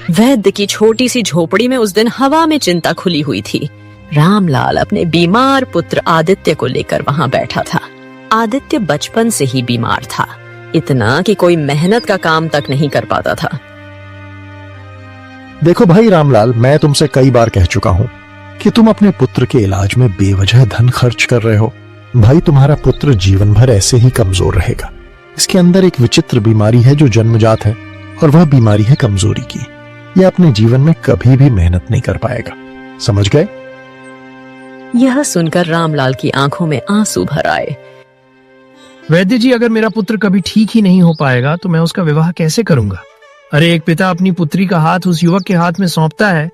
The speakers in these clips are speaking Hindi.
वैद्य की छोटी सी झोपड़ी में उस दिन हवा में चिंता खुली हुई थी। रामलाल अपने बीमार पुत्र आदित्य को लेकर वहां बैठा था। आदित्य बचपन से ही बीमार था, इतना कि कोई मेहनत का काम तक नहीं कर पाता था। देखो भाई रामलाल, मैं तुमसे कई बार कह चुका हूं कि तुम अपने पुत्र के इलाज में बेवजह धन खर्च कर रहे हो। भाई, तुम्हारा पुत्र जीवन भर ऐसे ही कमजोर रहेगा। इसके अंदर एक विचित्र बीमारी है जो जन्मजात है, और वह बीमारी है कमजोरी की। यह अपने जीवन में कभी भी मेहनत नहीं कर पाएगा। समझ गए? यह सुनकर रामलाल की आंखों में आंसू भर आए। वैद्य जी, अगर मेरा पुत्र कभी ठीक ही नहीं हो पाएगा तो मैं उसका विवाह कैसे करूंगा? अरे, एक पिता अपनी पुत्री का हाथ उस युवक के हाथ में सौंपता है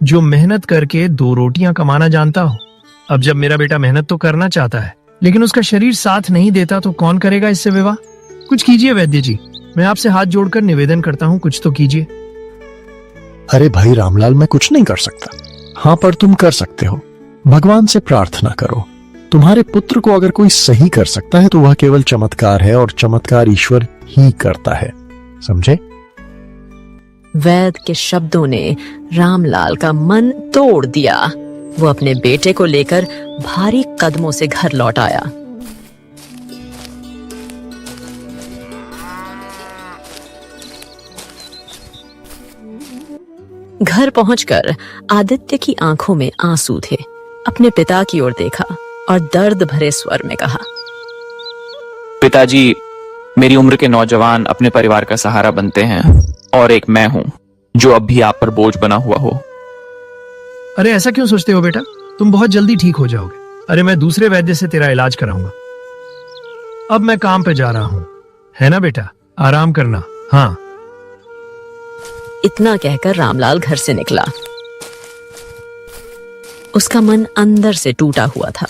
जो मेहनत करके 2 रोटियां कमाना जानता हो। अब जब मेरा बेटा मेहनत तो करना चाहता है, लेकिन उसका शरीर साथ नहीं देता, तो कौन करेगा इससे विवाह? कुछ कीजिए वैद्य जी, मैं आपसे हाथ जोड़कर निवेदन करता हूँ, कुछ तो कीजिए। अरे भाई रामलाल, मैं कुछ नहीं कर सकता। हाँ, पर तुम कर सकते हो। भगवान से प्रार्थना करो। तुम्हारे पुत्र को अगर कोई सही कर सकता है तो वह केवल चमत्कार है, और चमत्कार ईश्वर ही करता है। समझे? वैद्य के शब्दों ने रामलाल का मन तोड़ दिया। वो अपने बेटे को लेकर भारी कदमों से घर लौट आया। घर पहुंचकर आदित्य की आंखों में आंसू थे। अपने पिता की ओर देखा और दर्द भरे स्वर में कहा, पिताजी, मेरी उम्र के नौजवान अपने परिवार का सहारा बनते हैं, और एक मैं हूं जो अब भी आप पर बोझ बना हुआ हो। अरे, ऐसा क्यों सोचते हो बेटा? तुम बहुत जल्दी ठीक हो जाओगे। अरे, मैं दूसरे वैद्य से तेरा इलाज कराऊंगा। अब मैं काम पे जा रहा हूं, है ना बेटा? आराम करना। हाँ। इतना कहकर रामलाल घर से निकला। उसका मन अंदर से टूटा हुआ था,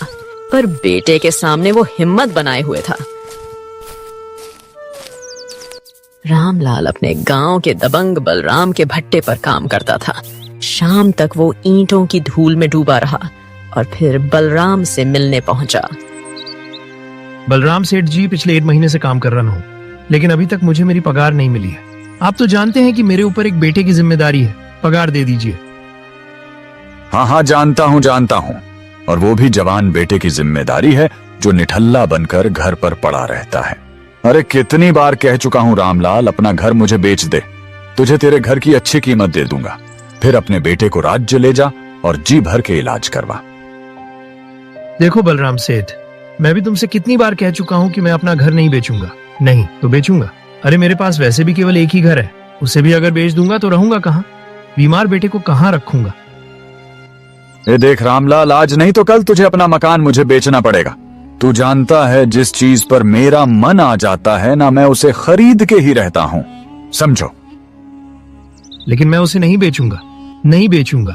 पर बेटे के सामने वो हिम्मत बनाए हुए था। रामलाल अपने गांव के दबंग बलराम के भट्टे पर काम करता था। शाम तक वो ईंटों की धूल में डूबा रहा और फिर बलराम से मिलने पहुंचा। बलराम सेठ जी, पिछले 1 महीने से काम कर रहा हूं, लेकिन अभी तक मुझे मेरी पगार नहीं मिली है। आप तो जानते हैं कि मेरे ऊपर एक बेटे की जिम्मेदारी है। पगार दे दीजिए। हाँ, जानता हूँ। और वो भी जवान बेटे की जिम्मेदारी है जो निठल्ला बनकर घर पर पड़ा रहता है। अरे, कितनी बार कह चुका हूँ रामलाल, अपना घर मुझे बेच दे, तुझे तेरे घर की अच्छी कीमत दे दूंगा। फिर अपने बेटे को राज्य ले जा और जी भर के इलाज करवा। देखो बलराम सेठ, मैं भी तुमसे कितनी बार कह चुका हूँ कि मैं अपना घर नहीं बेचूंगा। नहीं तो बेचूंगा। अरे, मेरे पास वैसे भी केवल एक ही घर है, उसे भी अगर बेच दूंगा तो रहूंगा कहाँ? बीमार बेटे को कहाँ रखूंगा? देख रामलाल, आज नहीं तो कल तुझे अपना मकान मुझे बेचना पड़ेगा। तू जानता है, जिस चीज पर मेरा मन आ जाता है ना, मैं उसे खरीद के ही रहता हूं। समझो? लेकिन मैं उसे नहीं बेचूंगा, नहीं बेचूंगा।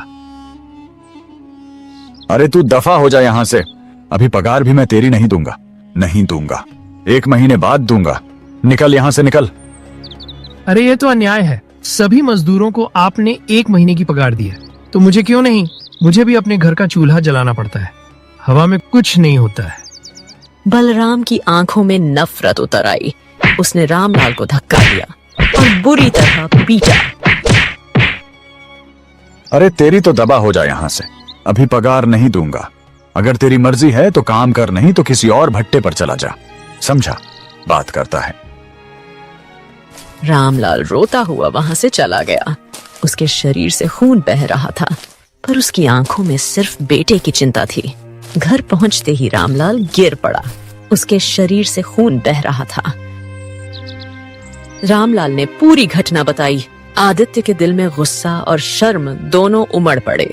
अरे, तू दफा हो जा यहां से। अभी पगार भी मैं तेरी नहीं दूंगा, नहीं दूंगा। 1 महीने बाद दूंगा। निकल यहां से, निकल। अरे, ये तो अन्याय है। सभी मजदूरों को आपने 1 महीने की पगार दी है, तो मुझे क्यों नहीं? मुझे भी अपने घर का चूल्हा जलाना पड़ता है। हवा में कुछ नहीं होता है। बलराम की आंखों में नफरत उतर आई। उसने रामलाल को धक्का दिया और बुरी तरह पीटा। अरे, तेरी तो दबा हो जा यहां से। अभी पगार नहीं दूंगा। अगर तेरी मर्जी है तो काम कर, नहीं तो किसी और भट्टे पर चला जा। समझा? बात करता है। रामलाल रोता हुआ वहां से चला गया। उसके शरीर से खून बह रहा था, पर उसकी आंखों में सिर्फ बेटे की चिंता थी। घर पहुंचते ही रामलाल गिर पड़ा। उसके शरीर से खून बह रहा था। रामलाल ने पूरी घटना बताई। आदित्य के दिल में गुस्सा और शर्म दोनों उमड़ पड़े।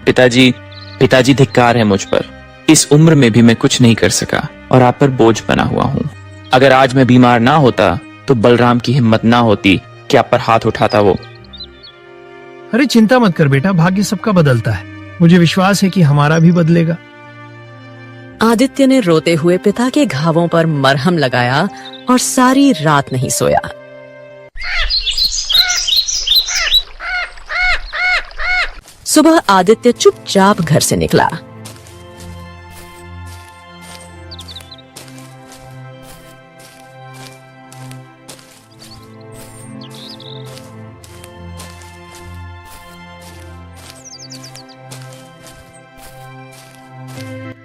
पिताजी, धिक्कार है मुझ पर। इस उम्र में भी मैं कुछ नहीं कर सका और आप पर बोझ बना हुआ हूँ। अगर आज मैं बीमार ना होता तो बलराम की हिम्मत ना होती कि आप पर हाथ उठाता वो। अरे, चिंता मत कर बेटा, भाग्य सबका बदलता है। मुझे विश्वास है कि हमारा भी बदलेगा। आदित्य ने रोते हुए पिता के घावों पर मरहम लगाया और सारी रात नहीं सोया। सुबह आदित्य चुपचाप घर से निकला।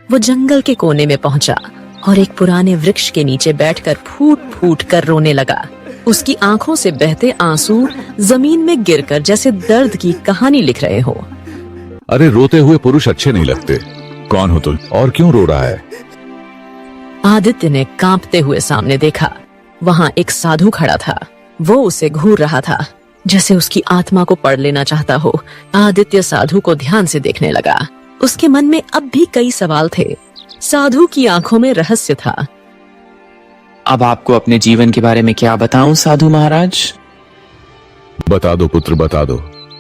वो जंगल के कोने में पहुंचा और एक पुराने वृक्ष के नीचे बैठकर फूट फूट कर रोने लगा। उसकी आंखों से बहते आंसू जमीन में गिरकर जैसे दर्द की कहानी लिख रहे हो। अरे रोते हुए पुरुष अच्छे नहीं लगते। कौन हो तुम और क्यों रो रहा है? आदित्य ने कांपते हुए सामने देखा। वहां एक साधु खड़ा था। वो उसे घूर रहा था, जैसे उसकी आत्मा को पढ़ लेना चाहता हो। आदित्य साधु को ध्यान से देखने लगा। उसके मन में अब भी कई सवाल थे। साधु की आंखों में रहस्य था। अब आपको अपने जीवन के बारे में क्या बताऊं साधु महाराज? बता दो पुत्र, बता दो।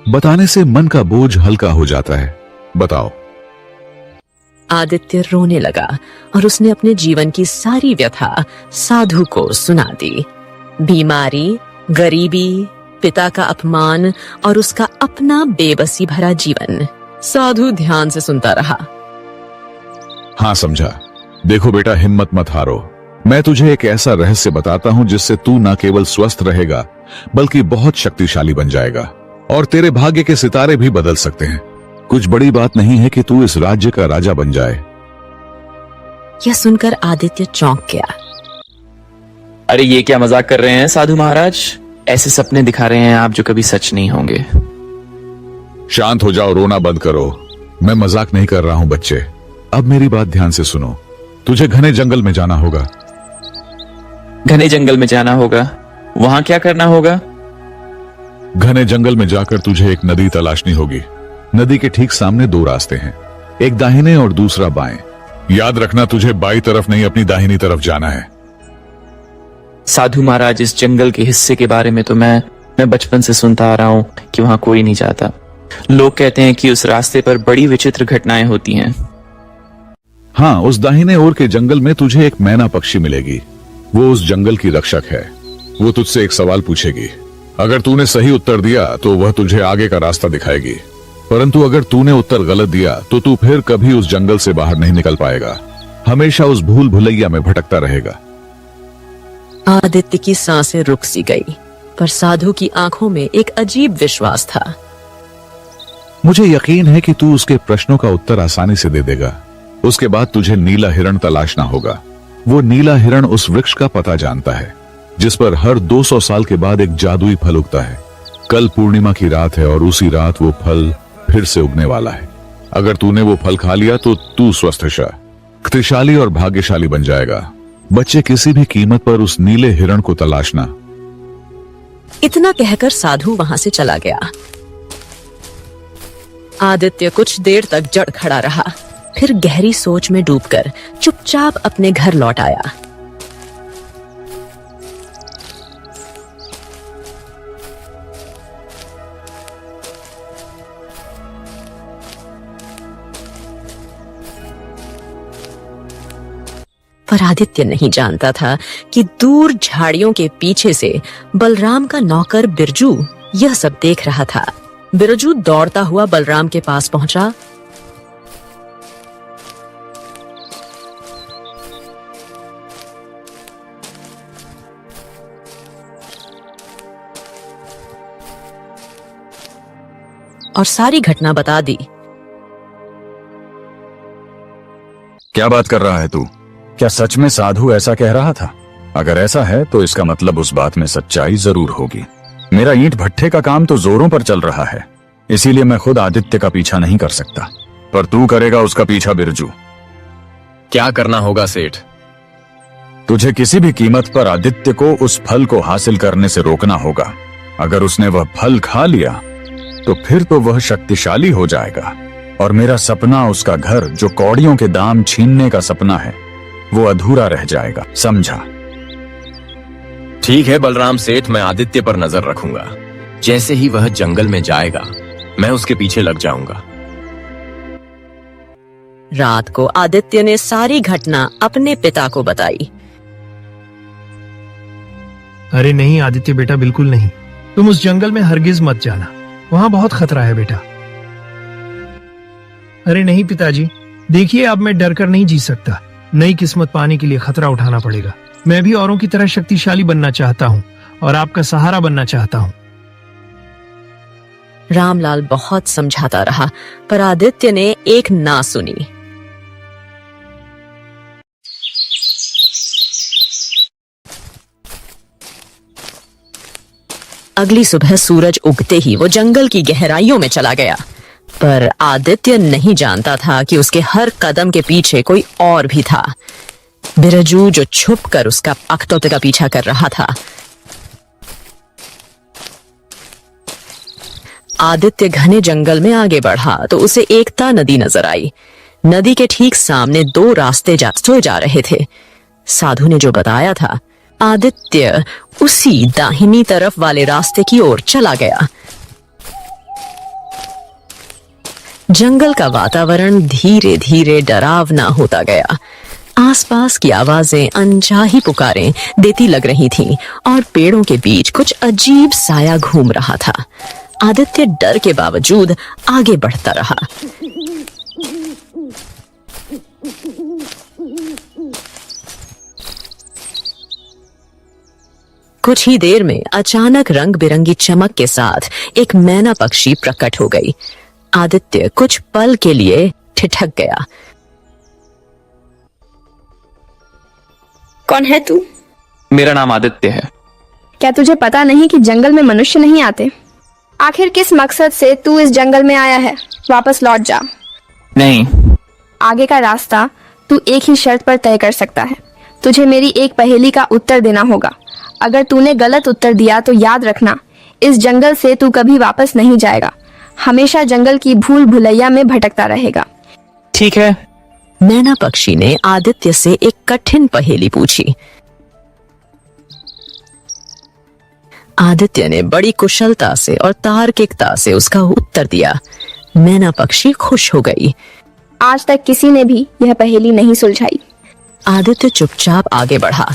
बताने से मन का बोझ हल्का हो जाता है। बताओ। आदित्य रोने लगा और उसने अपने जीवन की सारी व्यथा साधु को सुना दी। बीमारी, गरीबी, पिता का अपमान और उसका अपना बेबसी भरा जीवन। साधु ध्यान से सुनता रहा। हाँ समझा। देखो बेटा, हिम्मत मत हारो। मैं तुझे एक ऐसा रहस्य बताता हूं जिससे तू न केवल स्वस्थ रहेगा बल्कि बहुत शक्तिशाली बन जाएगा और तेरे भाग्य के सितारे भी बदल सकते हैं। कुछ बड़ी बात नहीं है कि तू इस राज्य का राजा बन जाए। यह सुनकर आदित्य चौंक गया। अरे ये क्या मजाक कर रहे हैं साधु महाराज? ऐसे सपने दिखा रहे हैं आप जो कभी सच नहीं होंगे। शांत हो जाओ, रोना बंद करो। मैं मजाक नहीं कर रहा हूं बच्चे। अब मेरी बात ध्यान से सुनो। तुझे घने जंगल में जाना होगा। घने जंगल में जाना होगा? वहां क्या करना होगा? घने जंगल में जाकर तुझे एक नदी तलाशनी होगी। नदी के ठीक सामने दो रास्ते हैं, एक दाहिने और दूसरा बाएं। याद रखना, तुझे बाईं तरफ नहीं अपनी दाहिनी तरफ जाना है। साधु महाराज, इस जंगल के हिस्से के बारे में तो मैं बचपन से सुनता आ रहा हूं कि वहां कोई नहीं जाता। लोग कहते हैं कि उस रास्ते पर बड़ी विचित्र घटनाएं होती हैं। हाँ, उस दाहिने ओर के जंगल में तुझे एक मैना पक्षी मिलेगी। वो उस जंगल की रक्षक है। वो तुझसे एक सवाल पूछेगी। अगर तूने सही उत्तर दिया तो वह तुझे आगे का रास्ता दिखाएगी, परंतु अगर तूने उत्तर गलत दिया तो तू फिर कभी उस जंगल से बाहर नहीं निकल पाएगा। हमेशा उस भूल भुलैया में भटकता रहेगा। आदित्य की सांसें रुक सी गई, पर साधु की आंखों में एक अजीब विश्वास था। मुझे यकीन है कि तू उसके प्रश्नों का उत्तर आसानी से दे देगा। उसके बाद तुझे नीला हिरण तलाशना होगा। वो नीला हिरण उस वृक्ष का पता जानता है जिस पर हर 200 साल के बाद एक जादुई फल उगता है। कल पूर्णिमा की रात है और उसी रात वो फल फिर से उगने वाला है। अगर तूने वो फल खा लिया तो तू स्वस्थ, शक्तिशाली और भाग्यशाली बन जाएगा। बच्चे, किसी भी कीमत पर उस नीले हिरण को तलाशना। इतना कहकर साधु वहां से चला गया। आदित्य कुछ देर तक जड़ खड़ा रहा, फिर गहरी सोच में डूबकर चुपचाप अपने घर लौट आया। पर आदित्य नहीं जानता था कि दूर झाड़ियों के पीछे से बलराम का नौकर बिरजू यह सब देख रहा था। बिरजू दौड़ता हुआ बलराम के पास पहुंचा। और सारी घटना बता दी। क्या बात कर रहा है तू? क्या सच में साधु ऐसा कह रहा था? अगर ऐसा है तो इसका मतलब उस बात में सच्चाई जरूर होगी। मेरा ईंट भट्ठे का काम तो जोरों पर चल रहा है, इसीलिए मैं खुद आदित्य का पीछा नहीं कर सकता, पर तू करेगा उसका पीछा बिरजू। क्या करना होगा सेठ? तुझे किसी भी कीमत पर आदित्य को उस फल को हासिल करने से रोकना होगा। अगर उसने वह फल खा लिया तो फिर तो वह शक्तिशाली हो जाएगा और मेरा सपना, उसका घर जो कौड़ियों के दाम छीनने का सपना है, वो अधूरा रह जाएगा। समझा? ठीक है बलराम सेठ, मैं आदित्य पर नजर रखूंगा। जैसे ही वह जंगल में जाएगा मैं उसके पीछे लग जाऊंगा। रात को आदित्य ने सारी घटना अपने पिता को बताई। अरे नहीं आदित्य बेटा, बिल्कुल नहीं। तुम उस जंगल में हरगिज मत जाना, वहां बहुत खतरा है बेटा। अरे नहीं पिताजी, देखिए अब मैं डर कर नहीं जी सकता। नई किस्मत पाने के लिए खतरा उठाना पड़ेगा। मैं भी औरों की तरह शक्तिशाली बनना चाहता हूँ और आपका सहारा बनना चाहता हूँ। रामलाल बहुत समझाता रहा, पर आदित्य ने एक ना सुनी। अगली सुबह सूरज उगते ही वो जंगल की गहराइयों में चला गया, पर आदित्य नहीं जानता था कि उसके हर कदम के पीछे कोई और भी था। बिरजू जो छुपकर उसका अकतौते का पीछा कर रहा था। आदित्य घने जंगल में आगे बढ़ा तो उसे एकता नदी नजर आई। नदी के ठीक सामने 2 रास्ते जा रहे थे। साधु ने जो बताया था, आदित्य उसी दाहिनी तरफ वाले रास्ते की ओर चला गया। जंगल का वातावरण धीरे धीरे डरावना होता गया। आसपास की आवाजें अनचाही पुकारें देती लग रही थीं और पेड़ों के बीच कुछ अजीब साया घूम रहा था। आदित्य डर के बावजूद आगे बढ़ता रहा। कुछ ही देर में अचानक रंग बिरंगी चमक के साथ एक मैना पक्षी प्रकट हो गई। आदित्य कुछ पल के लिए ठिठक गया। कौन है तू? मेरा नाम आदित्य है। क्या तुझे पता नहीं कि जंगल में मनुष्य नहीं आते? आखिर किस मकसद से तू इस जंगल में आया है? वापस लौट जा। नहीं। आगे का रास्ता तू एक ही शर्त पर तय कर सकता है। तुझे मेरी एक पहेली का उत्तर देना होगा। अगर तूने गलत उत्तर दिया तो याद रखना, इस जंगल से तू कभी वापस नहीं जाएगा। हमेशा जंगल की भूल भुलैया में भटकता रहेगा। ठीक है। मैना पक्षी ने आदित्य से एक कठिन पहेली पूछी। आदित्य ने बड़ी कुशलता से और तार्किकता से उसका उत्तर दिया। मैना पक्षी खुश हो गई। आज तक किसी ने भी यह पहेली नहीं सुलझाई। आदित्य चुपचाप आगे बढ़ा।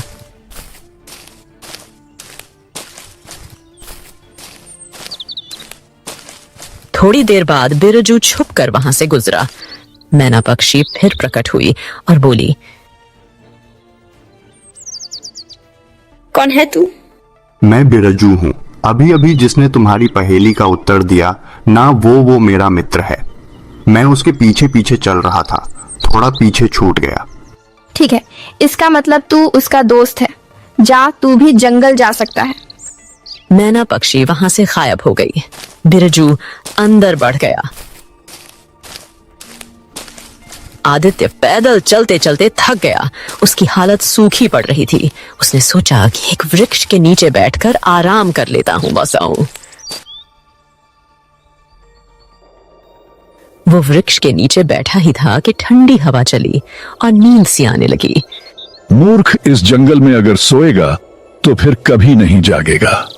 थोड़ी देर बाद बिरजू छुपकर वहां से गुजरा। मैना पक्षी फिर प्रकट हुई और बोली, कौन है तू? मैं बिरजू हूँ। अभी अभी जिसने तुम्हारी पहेली का उत्तर दिया ना, वो मेरा मित्र है। मैं उसके पीछे पीछे चल रहा था, थोड़ा पीछे छूट गया। ठीक है, इसका मतलब तू उसका दोस्त है। जा, तू भी जंगल जा सकता है। मैना पक्षी वहां से गायब हो गई। बिरजू अंदर बढ़ गया। आदित्य पैदल चलते चलते थक गया। उसकी हालत सूखी पड़ रही थी। उसने सोचा कि एक वृक्ष के नीचे बैठकर आराम कर लेता हूं, बसाऊं। वो वृक्ष के नीचे बैठा ही था कि ठंडी हवा चली और नींद सी आने लगी। मूर्ख इस जंगल में अगर सोएगा तो फिर कभी नहीं जागेगा।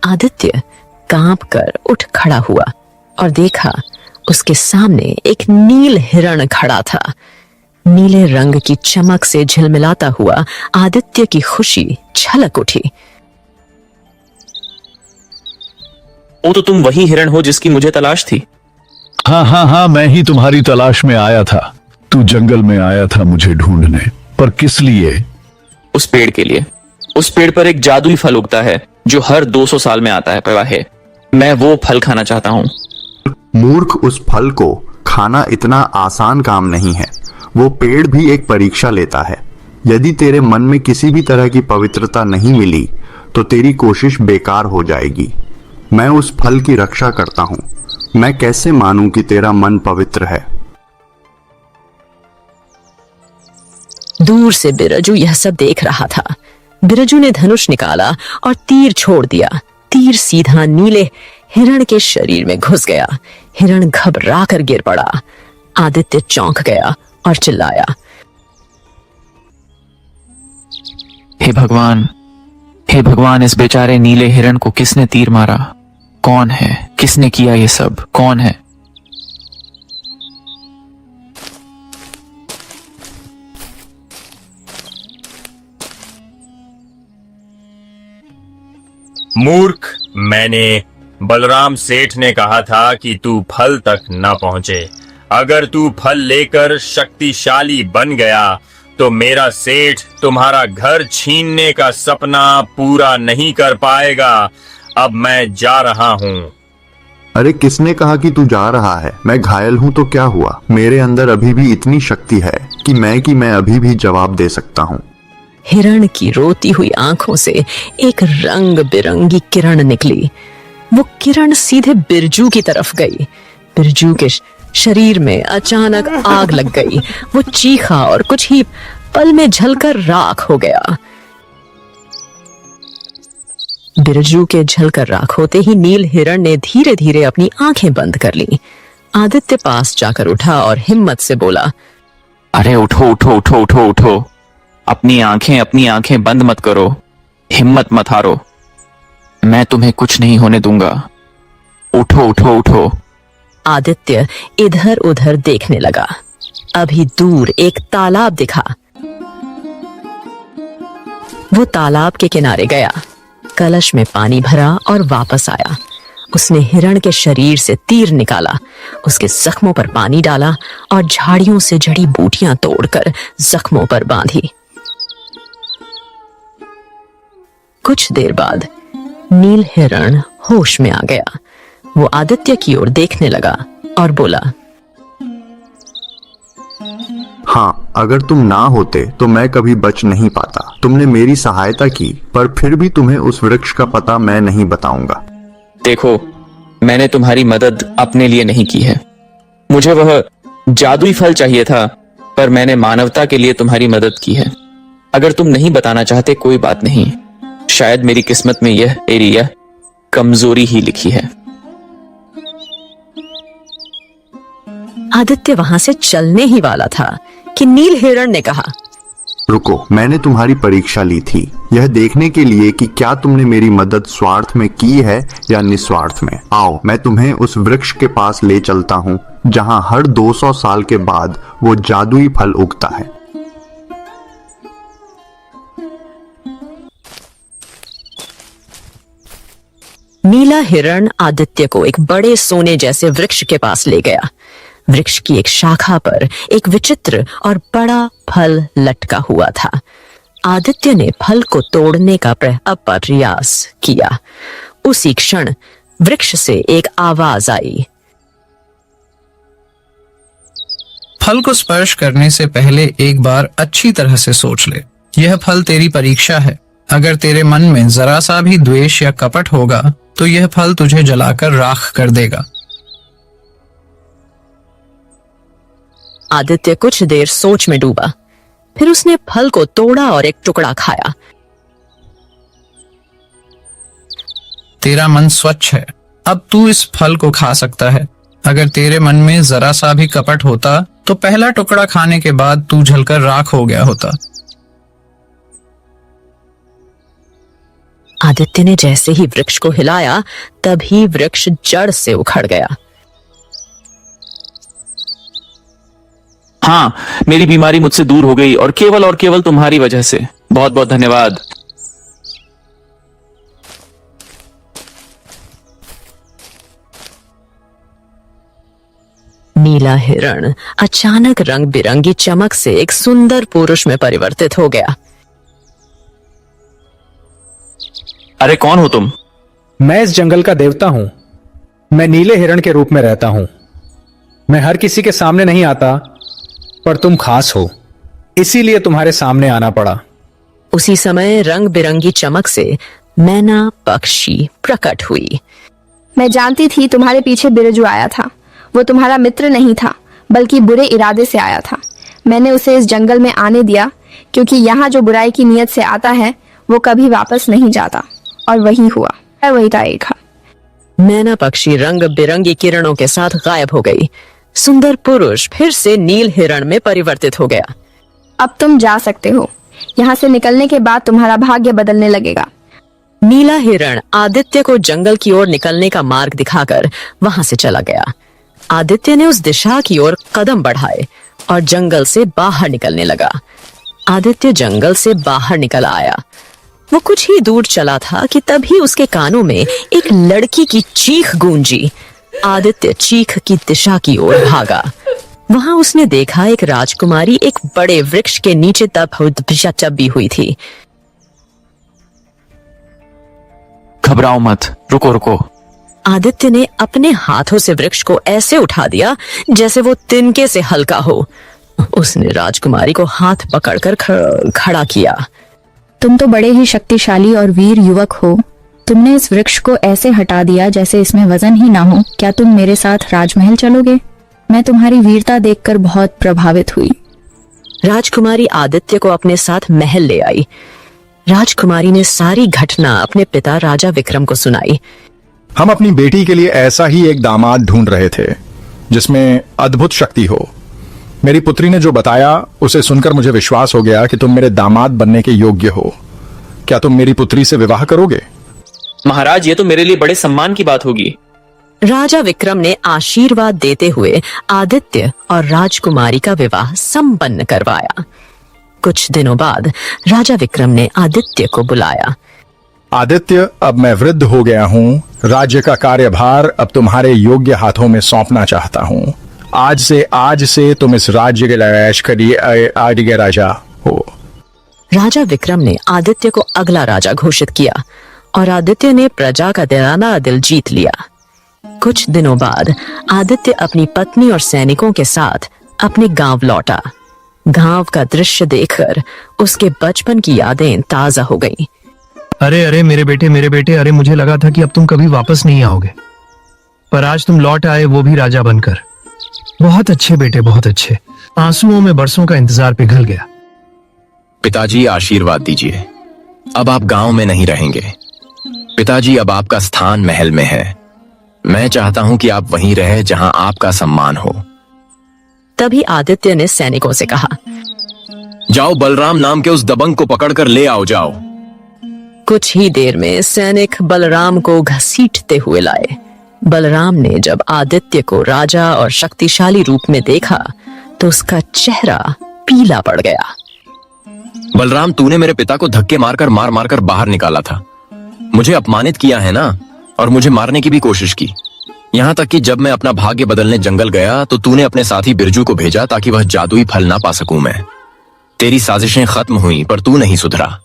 आदित्य कांप कर उठ खड़ा हुआ और देखा उसके सामने एक नील हिरण खड़ा था। नीले रंग की चमक से झिलमिलाता हुआ आदित्य की खुशी छलक उठी। वो तो तुम वही हिरण हो जिसकी मुझे तलाश थी। हाँ, मैं ही तुम्हारी तलाश में आया था। तू जंगल में आया था मुझे ढूंढने, पर किस लिए? उस पेड़ के लिए। उस पेड़ पर एक जादुई फल उगता है जो हर 200 साल में आता है प्रवाहे। मैं वो फल खाना चाहता हूँ। मूर्ख, उस फल को खाना इतना आसान काम नहीं है। वो पेड़ भी एक परीक्षा लेता है। यदि तेरे मन में किसी भी तरह की पवित्रता नहीं मिली तो तेरी कोशिश बेकार हो जाएगी। मैं उस फल की रक्षा करता हूँ। मैं कैसे मानूं कि तेरा मन पवित्र है? दूर से बिरजू यह सब देख रहा था। बिरजू ने धनुष निकाला और तीर छोड़ दिया। तीर सीधा नीले हिरण के शरीर में घुस गया। हिरण घबरा कर गिर पड़ा। आदित्य चौंक गया और चिल्लाया, हे भगवान, हे भगवान, इस बेचारे नीले हिरण को किसने तीर मारा? कौन है? किसने किया ये सब? कौन है? मूर्ख, मैंने बलराम सेठ ने कहा था कि तू फल तक न पहुंचे। अगर तू फल लेकर शक्तिशाली बन गया तो मेरा सेठ तुम्हारा घर छीनने का सपना पूरा नहीं कर पाएगा। अब मैं जा रहा हूँ। अरे किसने कहा कि तू जा रहा है? मैं घायल हूँ तो क्या हुआ? मेरे अंदर अभी भी इतनी शक्ति है कि मैं अभी भी जवाब दे सकता हूँ। हिरण की रोती हुई आंखों से एक रंग बिरंगी किरण निकली। वो किरण सीधे बिरजू की तरफ गई। बिरजू के शरीर में अचानक आग लग गई। वो चीखा और कुछ ही पल में जलकर राख हो गया। बिरजू के जलकर राख होते ही नील हिरण ने धीरे धीरे अपनी आंखें बंद कर ली। आदित्य पास जाकर उठा और हिम्मत से बोला, अरे उठो उठो उठो उठो उठो, अपनी आंखें बंद मत करो, हिम्मत मत हारो, मैं तुम्हें कुछ नहीं होने दूंगा, उठो उठो उठो। आदित्य इधर उधर देखने लगा। अभी दूर एक तालाब दिखा। वो तालाब के किनारे गया, कलश में पानी भरा और वापस आया। उसने हिरण के शरीर से तीर निकाला, उसके जख्मों पर पानी डाला और झाड़ियों से जड़ी बूटियां तोड़कर जख्मों पर बांधी। कुछ देर बाद नील हिरण होश में आ गया। वो आदित्य की ओर देखने लगा और बोला, हाँ, अगर तुम ना होते तो मैं कभी बच नहीं पाता। तुमने मेरी सहायता की, पर फिर भी तुम्हें उस वृक्ष का पता मैं नहीं बताऊंगा। देखो, मैंने तुम्हारी मदद अपने लिए नहीं की है। मुझे वह जादुई फल चाहिए था, पर मैंने मानवता के लिए तुम्हारी मदद की है। अगर तुम नहीं बताना चाहते कोई बात नहीं, शायद मेरी किस्मत में यह एरिया कमजोरी ही लिखी है। आदित्य वहां से चलने ही वाला था कि नील हिरण ने कहा, रुको, मैंने तुम्हारी परीक्षा ली थी, यह देखने के लिए कि क्या तुमने मेरी मदद स्वार्थ में की है या निस्वार्थ में। आओ, मैं तुम्हें उस वृक्ष के पास ले चलता हूँ जहाँ हर 200 साल के बाद वो जादुई फल उगता है। नीला हिरण आदित्य को एक बड़े सोने जैसे वृक्ष के पास ले गया। वृक्ष की एक शाखा पर एक विचित्र और बड़ा फल लटका हुआ था। आदित्य ने फल को तोड़ने का प्रयास किया। उसी क्षण वृक्ष से एक आवाज आई, फल को स्पर्श करने से पहले एक बार अच्छी तरह से सोच ले। यह फल तेरी परीक्षा है। अगर तेरे मन में जरा सा भी द्वेष या कपट होगा तो यह फल तुझे जलाकर राख कर देगा। आदित्य कुछ देर सोच में डूबा। फिर उसने फल को तोड़ा और एक टुकड़ा खाया। तेरा मन स्वच्छ है, अब तू इस फल को खा सकता है। अगर तेरे मन में जरा सा भी कपट होता तो पहला टुकड़ा खाने के बाद तू जलकर राख हो गया होता। आदित्य ने जैसे ही वृक्ष को हिलाया, तभी वृक्ष जड़ से उखड़ गया। हाँ, मेरी बीमारी मुझसे दूर हो गई और केवल तुम्हारी वजह से। बहुत बहुत धन्यवाद। नीला हिरण अचानक रंग बिरंगी चमक से एक सुंदर पुरुष में परिवर्तित हो गया। अरे कौन हो तुम? मैं इस जंगल का देवता हूं। मैं नीले हिरण के रूप में रहता हूं। मैं हर किसी के सामने नहीं आता, पर तुम खास हो, इसीलिए तुम्हारे सामने आना पड़ा। उसी समय रंग बिरंगी चमक से मैना पक्षी प्रकट हुई। मैं जानती थी तुम्हारे पीछे बिरजू आया था। वो तुम्हारा मित्र नहीं था, बल्कि बुरे इरादे से आया था। मैंने उसे इस जंगल में आने दिया, क्योंकि यहाँ जो बुराई की नीयत से आता है वो कभी वापस नहीं जाता। और वही हुआ, वही देखा। मैना पक्षी रंग बिरंगी किरणों के साथ गायब हो गई। सुंदर पुरुष फिर से नील हिरण में परिवर्तित हो गया। अब तुम जा सकते हो। यहाँ से निकलने के बाद तुम्हारा भाग्य बदलने लगेगा। नीला हिरण आदित्य को जंगल की ओर निकलने का मार्ग दिखाकर वहां से चला गया। आदित्य ने उस दिशा की ओर कदम बढ़ाए और जंगल से बाहर निकलने लगा। आदित्य जंगल से बाहर निकल आया। वो कुछ ही दूर चला था कि तभी उसके कानों में एक लड़की की चीख गूंजी। आदित्य चीख की दिशा की ओर भागा। वहां उसने देखा एक राजकुमारी एक बड़े वृक्ष के नीचे दबी हुई थी। घबराओ मत, रुको रुको। आदित्य ने अपने हाथों से वृक्ष को ऐसे उठा दिया जैसे वो तिनके से हल्का हो। उसने राजकुमारी को हाथ पकड़कर खड़ा किया। तुम तो बड़े ही शक्तिशाली और वीर युवक हो। तुमने इस वृक्ष को ऐसे हटा दिया जैसे इसमें वजन ही ना हो। क्या तुम मेरे साथ राजमहल चलोगे? मैं तुम्हारी वीरता देखकर बहुत प्रभावित हुई। राजकुमारी आदित्य को अपने साथ महल ले आई। राजकुमारी ने सारी घटना अपने पिता राजा विक्रम को सुनाई। हम अपनी बेटी के लिए ऐसा ही एक दामाद ढूंढ रहे थे जिसमें अद्भुत शक्ति हो। मेरी पुत्री ने जो बताया उसे सुनकर मुझे विश्वास हो गया कि तुम मेरे दामाद बनने के योग्य हो। क्या तुम मेरी पुत्री से विवाह करोगे? महाराज, ये तो मेरे लिए बड़े सम्मान की बात होगी। राजा विक्रम ने आशीर्वाद देते हुए आदित्य और राजकुमारी का विवाह संपन्न करवाया। कुछ दिनों बाद राजा विक्रम ने आदित्य को बुलाया। आदित्य, अब मैं वृद्ध हो गया हूँ। राज्य का कार्यभार अब तुम्हारे योग्य हाथों में सौंपना चाहता हूँ। आज से तुम इस राज्य के लैश करिए आदित्य राजा हो। राजा विक्रम ने आदित्य को अगला राजा घोषित किया और आदित्य ने प्रजा का दिलाना दिल जीत लिया। कुछ दिनों बाद आदित्य अपनी पत्नी और सैनिकों के साथ अपने गांव लौटा। गांव का दृश्य देखकर उसके बचपन की यादें ताजा हो गईं। अरे अरे मेरे बेटे, अरे मुझे लगा था कि अब तुम कभी वापस नहीं आओगे, पर आज तुम लौट आए, वो भी राजा बनकर। बहुत अच्छे बेटे, बहुत अच्छे। आंसुओं में बरसों का इंतजार पिघल गया। पिताजी, आशीर्वाद दीजिए। अब आप गांव में नहीं रहेंगे। पिताजी, अब आपका स्थान महल में है। मैं चाहता हूं कि आप वहीं रहे जहां आपका सम्मान हो। तभी आदित्य ने सैनिकों से कहा, जाओ, बलराम नाम के उस दबंग को पकड़कर ले आओ, जाओ। कुछ ही देर में सैनिक बलराम को घसीटते हुए लाए। बलराम ने जब आदित्य को राजा और शक्तिशाली रूप में देखा तो उसका चेहरा पीला पड़ गया। बलराम, तूने मेरे पिता को धक्के मारकर मार बाहर निकाला था। मुझे अपमानित किया है ना, और मुझे मारने की भी कोशिश की। यहाँ तक कि जब मैं अपना भाग्य बदलने जंगल गया तो तूने अपने साथी बिरजू को भेजा ताकि वह जादुई फल ना पा सकूं मैं। तेरी साजिशें खत्म हुई पर तू नहीं सुधरा।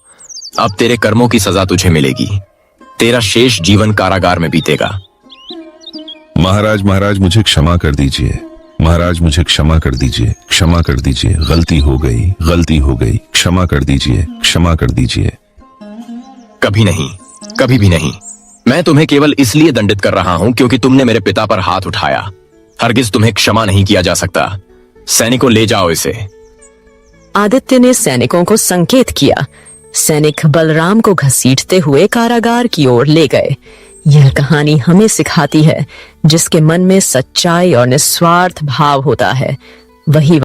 अब तेरे कर्मों की सजा तुझे मिलेगी। तेरा शेष जीवन कारागार में बीतेगा। महाराज, मुझे क्षमा कर दीजिए। महाराज, मुझे क्षमा कर दीजिए, क्षमा कर दीजिए। गलती हो गई, क्षमा कर दीजिए, क्षमा कर दीजिए। कभी नहीं, कभी भी नहीं। मैं तुम्हें केवल इसलिए दंडित कर रहा हूं क्योंकि तुमने मेरे पिता पर हाथ उठाया। हरगिज तुम्हें क्षमा नहीं किया जा सकता। सैनिकों, ले जाओ इसे। आदित्य ने सैनिकों को संकेत किया। सैनिक बलराम को घसीटते हुए कारागार की ओर ले गए। यह कहानी हमें सिखाती है, जिसके मन में सच्चाई और निस्वार्थ भाव होता है वही